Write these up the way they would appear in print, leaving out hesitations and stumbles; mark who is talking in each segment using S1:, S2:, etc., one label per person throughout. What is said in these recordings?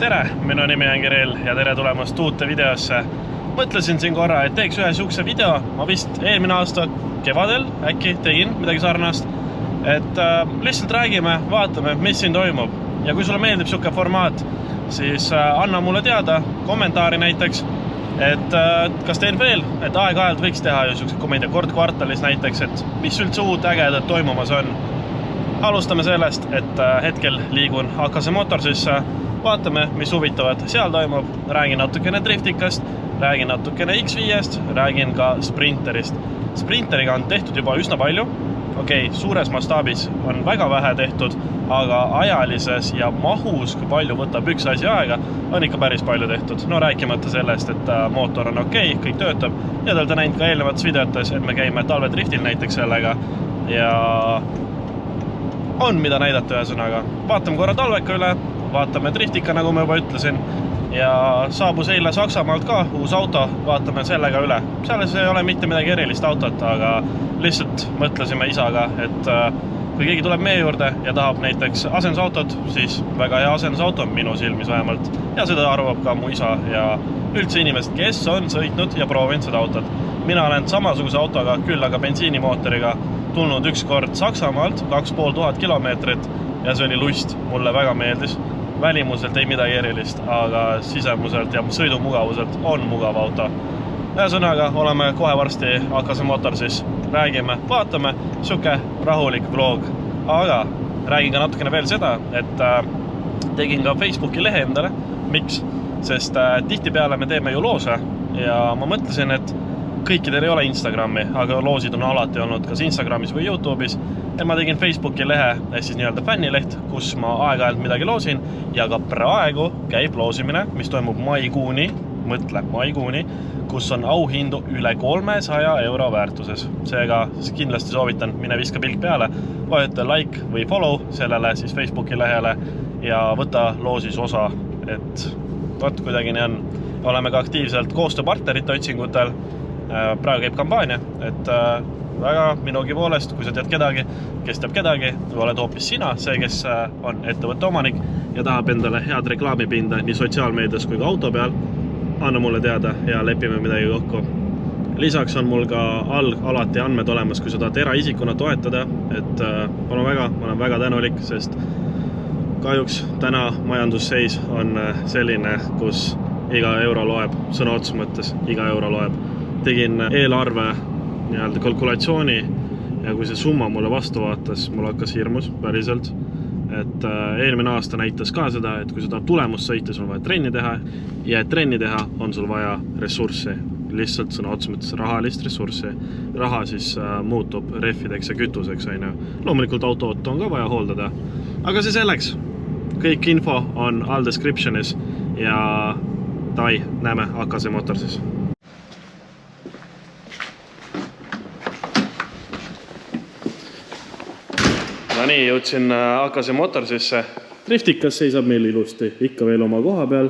S1: Tere, minu nimi on Kirill ja tere tulemast uute videosse. Mõtlesin siin korra, et teeks ühe sihukese video. Ma vist eelmine aasta kevadel äkki tegin midagi sarnast. Et lihtsalt räägime, vaatame, mis siin toimub. Ja kui sulle meeldib sihuke formaat, siis anna mulle teada, kommentaari näiteks, et kas teen veel, et aeg-ajalt võiks teha ju sihukese, kui ma ei tea, kord kvartalis näiteks, et mis üldse uut ägedat toimumas on. Alustame sellest, et hetkel liigun AKZ Motorsisse, vaatame, mis huvitavad seal toimub, räägin natukene driftikast, räägin natukene X5-st, räägin ka Sprinterist. Sprinteriga on tehtud juba üsna palju, suures mastaabis on väga vähe tehtud, aga ajalises ja mahus, kui palju võtab üks asi aega, on ikka päris palju tehtud. No rääkimata sellest, et mootor on kõik töötab ja te olete näinud ka eelnevates videotes, et me käime talvedriftil näiteks sellega ja on mida näidata ühesõnaga. Vaatame korra talveka üle, vaatame driftika, nagu ma juba ütlesin, ja saabus eile Saksamaalt ka uus auto, vaatame sellega üle. Selles ei ole mitte midagi erilist autot, aga lihtsalt mõtlesime isaga, et kui keegi tuleb meie juurde ja tahab näiteks asendusautot, siis väga hea asendusauto minu silmis vähemalt. Ja seda arvab ka mu isa ja üldse inimesed, kes on sõitnud ja proovinud seda autot. Mina olen samasuguse autoga, küll aga bensiinimootoriga tulnud üks kord Saksamaalt, 2500 kilomeetrit ja see oli lust, mulle väga meeldis. Välimuselt ei midagi erilist, aga sisemuselt ja sõidumugavuselt on mugav auto. Ühesõnaga, oleme kohe varsti AKZ Motorsis, räägime, vaatame, sihuke rahulik vlog. Aga räägin ka natukene veel seda, et tegin ka Facebooki lehe endale. Miks? Sest tihtipeale me teeme ju loose ja ma mõtlesin, et kõikidel ei ole Instagrami, aga loosid on alati olnud kas Instagramis või YouTube'is. Ja ma tegin Facebooki lehe, siis nii-öelda fännileht, kus ma aeg-ajalt midagi loosin ja ka praegu käib loosimine, mis toimub maikuuni, kus on auhindu üle 300 euro väärtuses. Seega kindlasti soovitan, mine viska pilk peale, vajuta like või follow sellele siis Facebooki lehele ja võta loosis osa, et kuidagi nii on. Oleme ka aktiivselt koostööpartnerite otsingutel. Praegu käib kampaania, et väga minugi poolest, kui sa tead kedagi, kes teab kedagi, oled hoopis sina, see, kes on ettevõtte omanik ja tahab endale head reklaamipinda nii sotsiaalmeedias kui ka auto peal, anna mulle teada ja lepime midagi kokku. Lisaks on mul ka alati andmed olemas, kui sa tahad eraisikuna toetada, et ma olen väga tänulik, sest kahjuks täna majandusseis on selline, kus iga euro loeb, sõna otsa mõttes, iga euro loeb. Tegin eelarve nii-öelda kalkulatsiooni ja kui see summa mulle vastu vaatas, mul hakkas hirmus päriselt. Et eelmine aasta näitas ka seda, et kui sa tahad tulemust sõita, sul on vaja trenni teha ja et trenni teha on sul vaja ressurssi. Lihtsalt sõna otsa mõttes rahalist ressurssi. Raha siis muutub rehvideks ja kütuseks. Loomulikult autot on ka vaja hooldada. Aga see selleks. Kõik info on all descriptionis ja davai, näeme AKZ Motorsis. No nii, jõudsin AKZ Motorsisse. Driftikas seisab meil ilusti, ikka veel oma koha peal.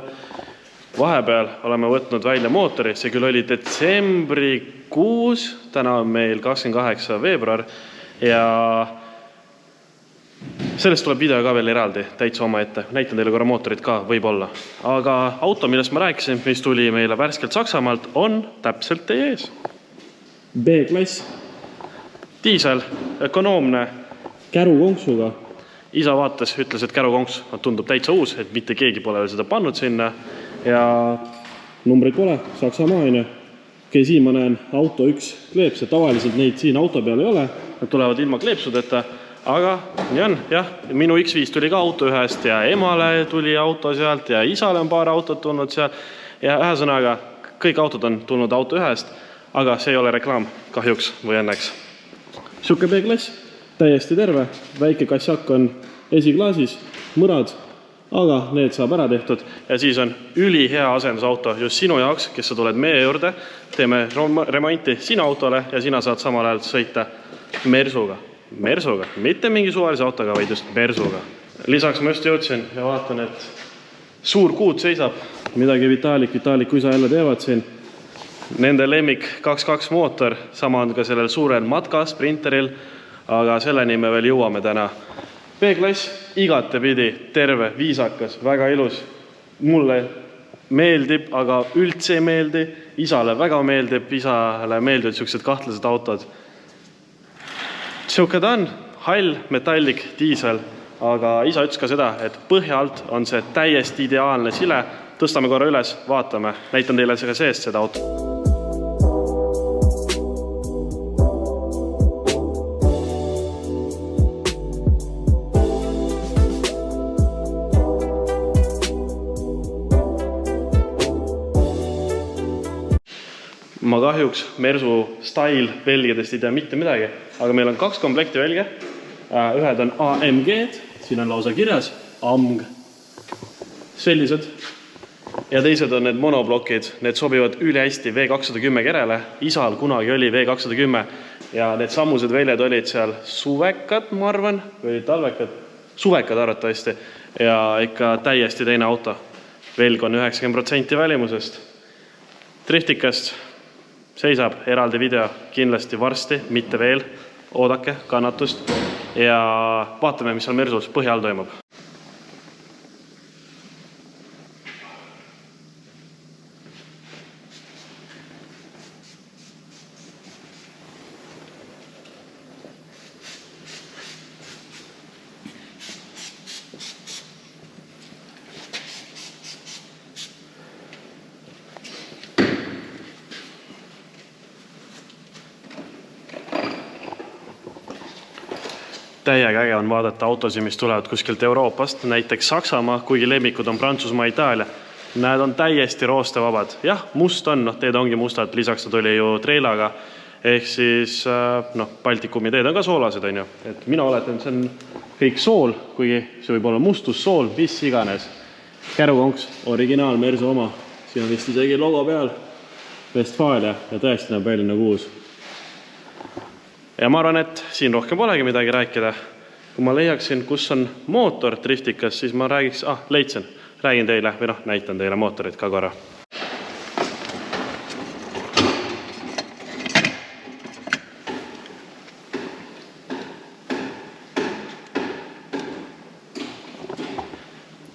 S1: Vahepeal oleme võtnud välja mootori, see küll oli detsembrikuus, täna on meil 28. veebruar ja sellest tuleb video ka veel eraldi, täitsa oma ette. Näitan teile korra mootorit ka, võib-olla. Aga auto, millest ma rääkisin, mis tuli meile värskelt Saksamaalt, on täpselt teie ees. B-klass, diisel, ökonoomne, kärukonksuga. Isa vaatas, ütles, et kärukonks tundub täitsa uus, et mitte keegi pole veel seda pannud sinna. Ja numbreid pole, Saksamaine. Siin ma näen auto üks kleepse, tavaliselt neid siin auto peal ei ole. Nad tulevad ilma kleepsudeta, aga nii on, jah. Minu X5 tuli ka auto ühest ja emale tuli auto sealt ja isale on paar autot tulnud seal. Ja ühesõnaga, kõik autod on tulnud auto ühest, aga see ei ole reklaam, kahjuks või õnneks. Sihuke B-klass. Täiesti terve, väike kassjak on esiklaasis, mõrad, aga need saab ära tehtud. Ja siis on ülihea asendusauto just sinu jaoks, kes sa tuled meie juurde. Teeme remonti sinu autole ja sina saad samal ajal sõita Mersuga. Mersuga, mitte mingi suvalise autoga, vaid just Mersuga. Lisaks ma just jõudsin ja vaatan, et suur kuud seisab. Midagi Vitalik, kui sa jälle teevad siin. Nende lemmik 2.2 mootor, sama on ka sellel suurel matka Sprinteril, aga selleni me veel jõuame täna. B-klass igate pidi, terve, viisakas, väga ilus. mulle meeldib, aga üldse ei meeldi. Isale väga meeldib, isale meeldivad sellised kahtlased autod. Siuke ta on, hall, metallik, diisel, aga isa ütles ka seda, et põhja alt on see täiesti ideaalne sile. Tõstame korra üles, vaatame, näitan teile ka seest seda auto. Ma kahjuks Mersu Style velgedest ei tea mitte midagi, aga meil on 2 komplekti velge. Ühed on AMG-d, siin on lausa kirjas AMG, sellised. Ja teised on need monoblokid, need sobivad ülihästi V210 kerele. Isal kunagi oli V210 ja need samused väljad olid seal suvekad, ma arvan, või talvekad, suvekad arvatavasti. Ja ikka täiesti teine auto. Velg on 90% välimusest. Driftikast seisab eraldi video kindlasti varsti, mitte veel. Oodake kannatust ja vaatame, mis seal Mersus põhja all toimub. Täiega äge on vaadata autosi, mis tulevad kuskilt Euroopast, näiteks Saksamaa, kuigi lemmikud on Prantsusmaa, Itaalia. Need on täiesti roostevabad. Jah, must on, teed ongi mustad, lisaks ta tuli ju treilaga. Ehk siis, Baltikumi teed on ka soolased, on ju. Et mina oletan, see on kõik sool, kuigi see võib olla mustus, sool, mis iganes. Kärukonks, originaal Mersu oma. Siin on vist isegi logo peal. Westfalia ja tõesti näeb välja nagu uus. Ja ma arvan, et siin rohkem polegi midagi rääkida. Kui ma leiaksin, kus on mootor driftikas, siis ma räägiks, leidsin, räägin teile või näitan teile mootorit ka korra.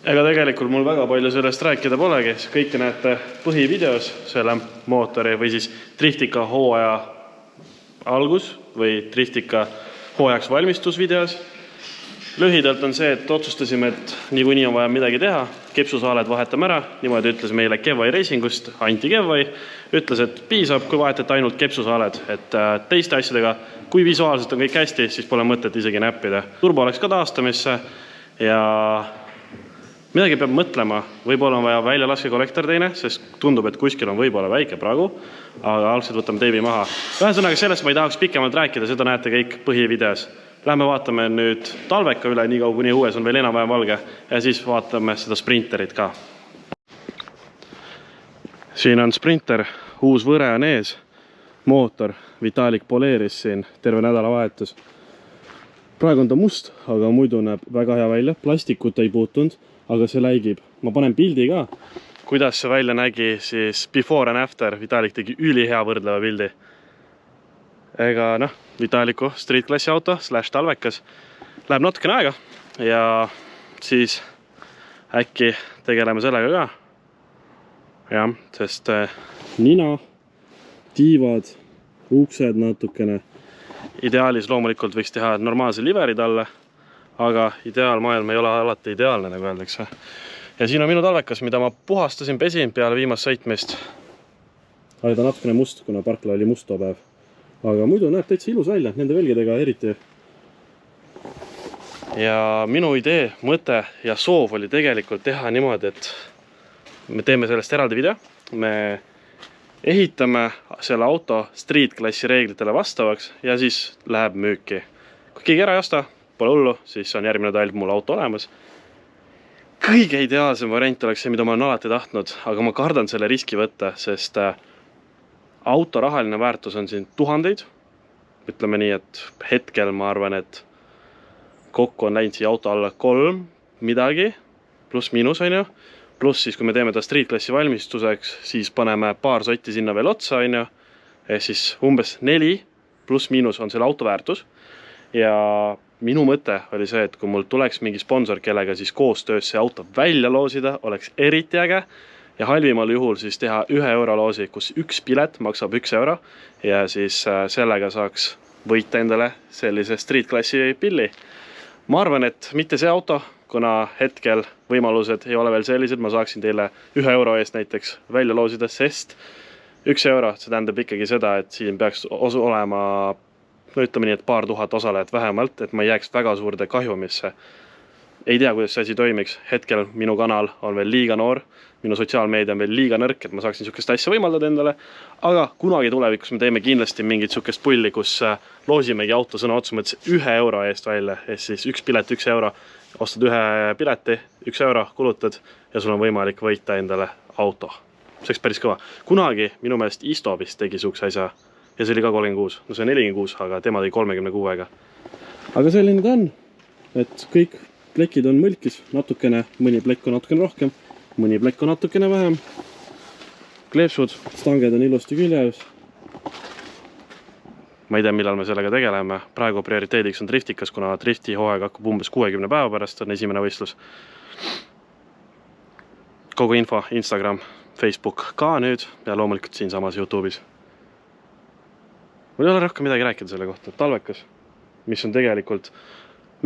S1: Ega tegelikult mul väga palju sellest rääkida polegi. Kõike näete põhivideos selle mootori või siis driftika hooaja algus või driftika hooajaks valmistusvideos. Lühidalt on see, et otsustasime, et niikuinii on vaja midagi teha. Kepsusaaled vahetame ära. Niimoodi ütles meile Kevvai Racingust, Anti Kevvai. Ütles, et piisab, kui vahetate ainult kepsusaaled. Et teiste asjadega, kui visuaalselt on kõik hästi, siis pole mõtet isegi näppida. Turbo oleks ka taastamisse ja midagi peab mõtlema. Võib-olla on vaja väljalaske kollektor teine, sest tundub, et kuskil on võib-olla väike pragu, aga algselt võtame teibi maha. Ühesõnaga sellest ma ei tahaks pikemalt rääkida, seda näete kõik põhivideos. Lähme vaatame nüüd talveka üle, nii kaua kuni õues on veel enam-vähem valge ja siis vaatame seda Sprinterit ka. Siin on Sprinter, uus võre on ees, mootor, Vitalik poleeris siin terve nädalavahetus. Praegu on ta must, aga muidu näeb väga hea välja, plastikut ei puutunud, aga see läigib. Ma panen pildi ka, kuidas see välja nägi siis before and after. Vitalik tegi ülihea võrdleva pildi. Ega Vitaliku street klassi auto / talvekas läheb natukene aega ja siis äkki tegeleme sellega ka. Jah, sest nina, tiivad, uksed natukene. Ideaalis loomulikult võiks teha normaalse liveri talle, aga ideaalmaailm ei ole alati ideaalne, nagu öeldakse. Ja siin on minu talvekas, mida ma puhastasin, pesin peale viimast sõitmist. Aga ta natukene must, kuna parkla oli must too päev. Aga muidu näeb täitsa ilus välja, nende velgedega eriti. Ja minu idee, mõte ja soov oli tegelikult teha niimoodi, et me teeme sellest eraldi video. Me ehitame selle auto street klassi reeglitele vastavaks ja siis läheb müüki. Kui keegi ära ei osta, pole hullu, siis on järgmine talv mul auto olemas. Kõige ideaalsem variant oleks see, mida ma olen alati tahtnud, aga ma kardan selle riski võtta, sest auto rahaline väärtus on siin tuhandeid. Ütleme nii, et hetkel ma arvan, et kokku on läinud siia auto alla 3 midagi, pluss miinus on ju. Pluss siis, kui me teeme ta street klassi valmistuseks, siis paneme paar sotti sinna veel otsa on ju. Siis umbes 4 pluss miinus on selle auto väärtus. Ja minu mõte oli see, et kui mul tuleks mingi sponsor, kellega siis koostöös see auto välja loosida, oleks eriti äge ja halvimal juhul siis teha 1 euro loosi, kus üks pilet maksab 1 euro ja siis sellega saaks võita endale sellise street-klassi pilli. Ma arvan, et mitte see auto, kuna hetkel võimalused ei ole veel sellised, ma saaksin teile 1 euro eest näiteks välja loosida, sest 1 euro, see tähendab ikkagi seda, et siin peaks olema, no ütleme nii, et paar tuhat osalejat vähemalt, et ma ei jääks väga suurde kahjumisse. Ei tea, kuidas see asi toimiks. Hetkel minu kanal on veel liiga noor, minu sotsiaalmeedia on veel liiga nõrk, et ma saaksin sihukest asja võimaldada endale, aga kunagi tulevikus me teeme kindlasti mingit sihukest pulli, kus loosimegi auto sõna otsa mõttes 1 euro eest välja, ehk siis üks pilet 1 euro, ostad 1 pileti, 1 euro kulutad ja sul on võimalik võita endale auto. See oleks päris kõva. Kunagi minu meelest Isto vist tegi sihukese asja ja see oli ka 36, no see on 46, aga tema tegi 36-ga. Aga selline ta on, et kõik plekid on mõlkis, natukene, mõni plekk on natukene rohkem, mõni plekk on natukene vähem. Kleepsud, stanged on ilusti küljes. Ma ei tea, millal me sellega tegeleme. Praegu prioriteediks on driftikas, kuna drifti hooaeg hakkab umbes 60 päeva pärast, on esimene võistlus. Kogu info, Instagram, Facebook ka nüüd ja loomulikult siin samas YouTube'is. Mul ei ole rohkem midagi rääkida selle kohta. Talvekas, mis on tegelikult,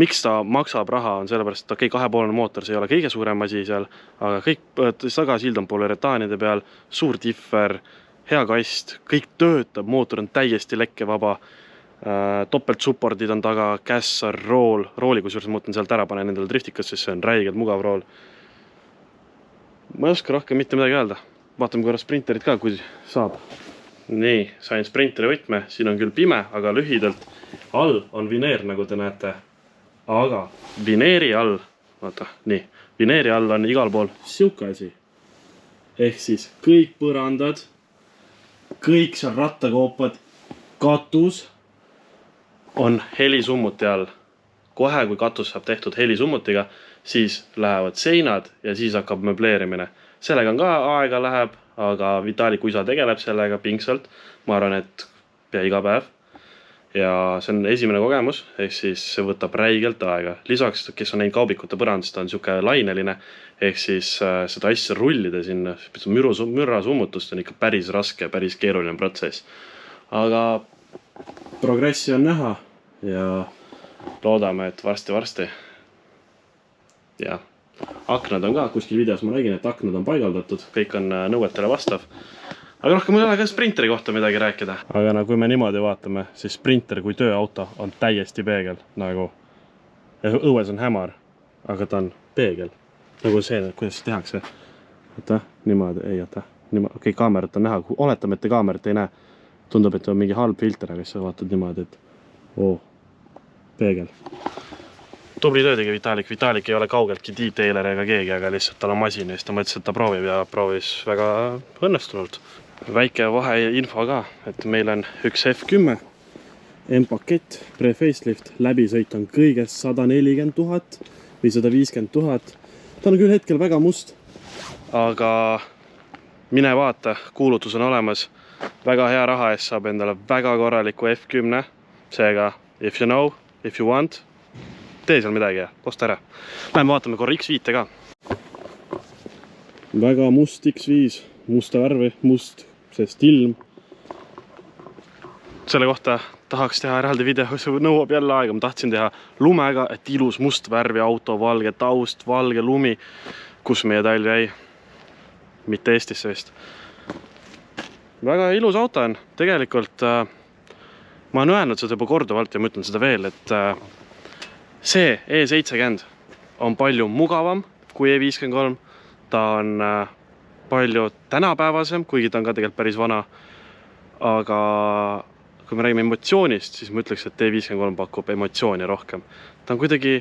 S1: miks ta maksab raha, on sellepärast, et okei, 2,5 mootor, see ei ole kõige suurem asi seal, aga kõik tagasild on polüuretaanide peal, suur differ, hea kast, kõik töötab, mootor on täiesti lekkevaba, topelt supportid on taga, kässar, rooli, kui juures mõtlen sealt ära panen endale driftikas, siis see on räigelt mugav rool. Ma ei oska rohkem mitte midagi öelda. Vaatame korra sprinterit ka, kui saab. Nii, sain sprinteri võtme, siin on küll pime, aga lühidalt all on vineer, nagu te näete. Aga vineeri all, vaata, nii, vineeri all on igal pool siuke asi. Ehk siis kõik põrandad, kõik seal rattakoopad, katus on helisummuti all. Kohe, kui katus saab tehtud helisummutiga, siis lähevad seinad ja siis hakkab möbleerimine. Sellega on ka aega läheb, aga Vitali Kuisa tegeleb sellega pingsalt. Ma arvan, et pea iga päev. Ja see on esimene kogemus, ehk siis see võtab räigelt aega. Lisaks, kes on näinud kaubikute põrandast, on siuke laineline, ehk siis seda asja rullida sinna, mürra summutust on ikka päris raske, päris keeruline protsess. Aga progressi on näha ja loodame, et varsti. Ja aknad on ka, kuskil videos ma nägin, et aknad on paigaldatud, kõik on nõuetele vastav. Aga rohkem ei ole ka sprinteri kohta midagi rääkida. Aga kui me niimoodi vaatame, siis sprinter kui tööauto on täiesti peegel. Nagu õues on hämar, aga ta on peegel. Nagu see, kuidas tehakse. Oota, niimoodi, ei oota. Okei, kaamerat on näha. Oletame, et te kaamerat ei näe. Tundub, et on mingi halb filter, aga sa vaatad niimoodi, et peegel. Tubli töö tegi Vitalik. Vitalik ei ole kaugeltki detailer ega keegi, aga lihtsalt tal on masin ja siis ta mõtles, et ta proovib ja proovis väga õnnestunult. Väike vahe info ka, et meil on üks F10 M-pakett, pre-facelift, läbisõit on kõigest 140 000 või 150 000. Ta on küll hetkel väga must, aga mine vaata, kuulutus on olemas. Väga hea raha eest saab endale väga korraliku F10. Seega, if you know, if you want, tee seal midagi ja osta ära. Läheme vaatame korra X5 ka. Väga must X5, musta värvi, must, sest ilm. Selle kohta tahaks teha eraldi video, see nõuab jälle aega. Ma tahtsin teha lumega, et ilus must värvi auto, valge taust, valge lumi. Kus meie talv jäi? Mitte Eestisse vist. Väga ilus auto on. Tegelikult ma olen öelnud seda juba korduvalt ja ma ütlen seda veel, et see E70 on palju mugavam kui E53. Ta on palju tänapäevasem, kuigi ta on ka tegelikult päris vana. Aga kui me räägime emotsioonist, siis ma ütleks, et E53 pakub emotsiooni rohkem. Ta on kuidagi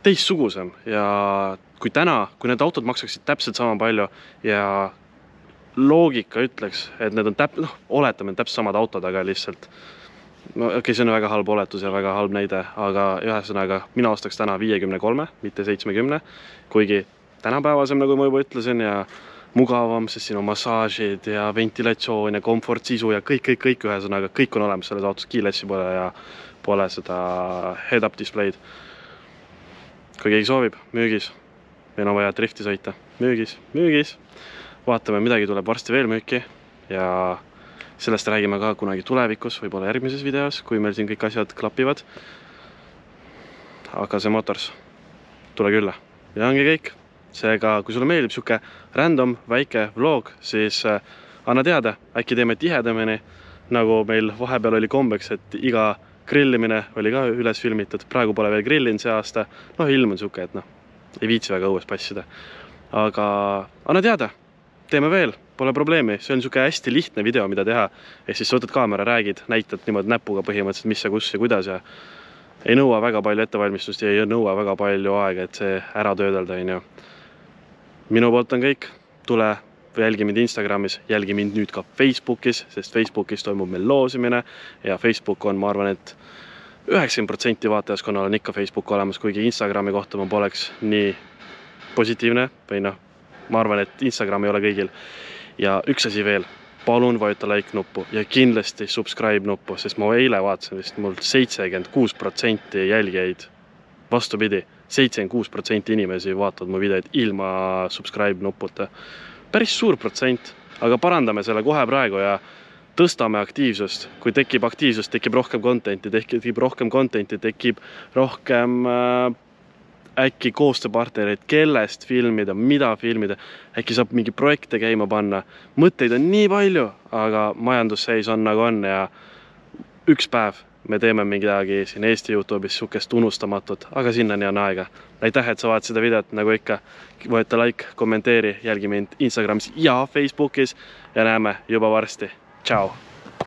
S1: teistsugusem ja kui need autod maksaksid täpselt sama palju ja loogika ütleks, et need on oletame täpselt samad autod, aga lihtsalt okei, see on väga halb oletus ja väga halb näide, aga ühesõnaga mina ostaks täna 53, mitte 70, kuigi tänapäevasem, nagu ma juba ütlesin, ja mugavam, sest siin on massaažid ja ventilatsioon ja komfort, sisu ja kõik ühesõnaga, kõik on olemas selles autos, kiilessi pole ja pole seda head-up display'd. Kui keegi soovib, müügis. Meil on vaja drifti sõita. Müügis. Vaatame, midagi tuleb varsti veel müüki ja sellest räägime ka kunagi tulevikus, võib-olla järgmises videos, kui meil siin kõik asjad klapivad. Aga see motors, tule külla. Ja ongi kõik. Seega, kui sulle meeldib siuke random väike vlog, siis anna teada, äkki teeme tihedamini, nagu meil vahepeal oli kombeks, et iga grillimine oli ka üles filmitud. Praegu pole veel grillin see aasta. Ilm on siuke, et ei viitsi väga õues passida. Aga anna teada, teeme veel, pole probleemi. See on siuke hästi lihtne video, mida teha. Ehk siis võtad kaamera, räägid, näitad niimoodi näpuga põhimõtteliselt, mis ja kus ja kuidas ja ei nõua väga palju ettevalmistust ja ei nõua väga palju aega, et see ära töödelda. Minu poolt on kõik. Tule jälgi mind Instagramis, jälgi mind nüüd ka Facebookis, sest Facebookis toimub meil loosimine ja Facebook on, ma arvan, et 90% vaatajaskonnal on ikka Facebook olemas, kuigi Instagrami kohta ma poleks nii positiivne või ma arvan, et Instagram ei ole kõigil. Ja üks asi veel, palun vajuta like nuppu ja kindlasti subscribe nuppu, sest ma eile vaatasin vist mul 76% jälgijaid, vastupidi, 76% inimesi vaatavad mu videoid ilma subscribe nuputa. Päris suur protsent, aga parandame selle kohe praegu ja tõstame aktiivsust. Kui tekib aktiivsust, tekib rohkem contenti, tekib rohkem äkki koostööpartnereid, kellest filmida, mida filmida. Äkki saab mingi projekte käima panna. Mõtteid on nii palju, aga majandusseis on nagu on ja üks päev me teeme midagi siin Eesti YouTube'is sukest unustamatut, aga sinnani on aega. Aitäh, et sa vaatad seda videot, nagu ikka, võeta like, kommenteeri, jälgi mind Instagramis ja Facebookis ja näeme juba varsti. Ciao!